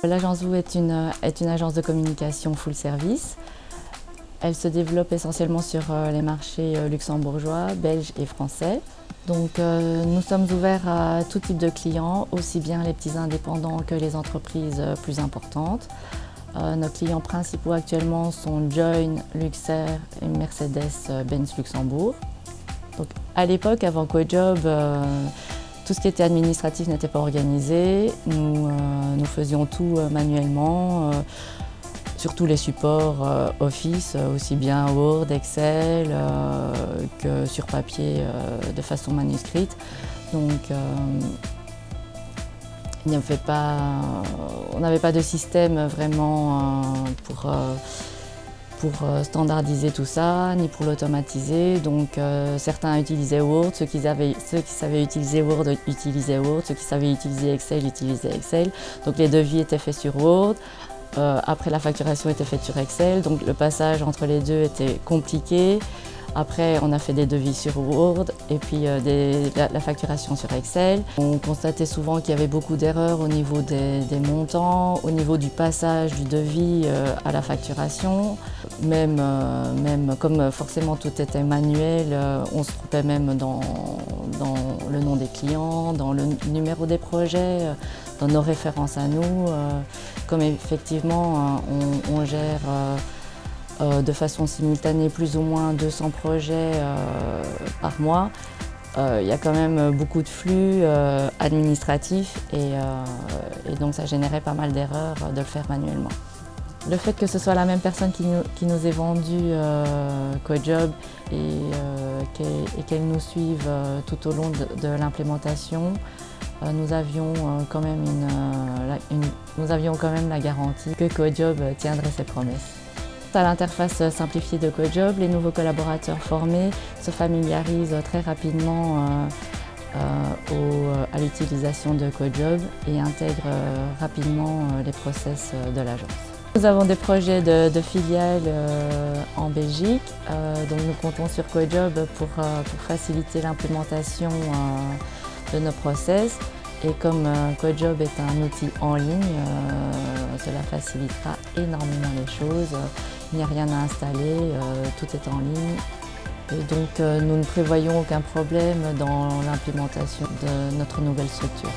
L'agence Vous est une agence de communication full service. Elle se développe essentiellement sur les marchés luxembourgeois, belges et français. Donc nous sommes ouverts à tout type de clients, aussi bien les petits indépendants que les entreprises plus importantes. Nos clients principaux actuellement sont Join, Luxer et Mercedes-Benz Luxembourg. Donc, à l'époque, avant CoJob, tout ce qui était administratif n'était pas organisé. Nous faisions tout manuellement, surtout les supports Office, aussi bien Word, Excel que sur papier de façon manuscrite. Donc, on n'avait pas de système vraiment pour standardiser tout ça, ni pour l'automatiser. Donc certains utilisaient Word, ceux qui savaient utiliser Word utilisaient Word, ceux qui savaient utiliser Excel utilisaient Excel. Donc les devis étaient faits sur Word. Après, la facturation était faite sur Excel, donc le passage entre les deux était compliqué. Après, on a fait des devis sur Word et puis la facturation sur Excel. On constatait souvent qu'il y avait beaucoup d'erreurs au niveau des montants, au niveau du passage du devis à la facturation. Même comme forcément tout était manuel, on se trompait même dans le nom des clients, dans le numéro des projets, dans nos références à nous. Comme effectivement, on gère de façon simultanée plus ou moins 200 projets par mois. Il y a quand même beaucoup de flux administratifs et donc ça générait pas mal d'erreurs de le faire manuellement. Le fait que ce soit la même personne qui nous ait vendu CoJob et qu'elle nous suive tout au long de l'implémentation, nous avions quand même la garantie que CoJob tiendrait ses promesses. À l'interface simplifiée de CoJob, les nouveaux collaborateurs formés se familiarisent très rapidement à l'utilisation de CoJob et intègrent rapidement les process de l'agence. Nous avons des projets de filiales en Belgique, donc nous comptons sur CoJob pour faciliter l'implémentation de nos process. Et comme CoJob est un outil en ligne, cela facilitera énormément les choses. Il n'y a rien à installer, tout est en ligne. Et donc nous ne prévoyons aucun problème dans l'implémentation de notre nouvelle structure.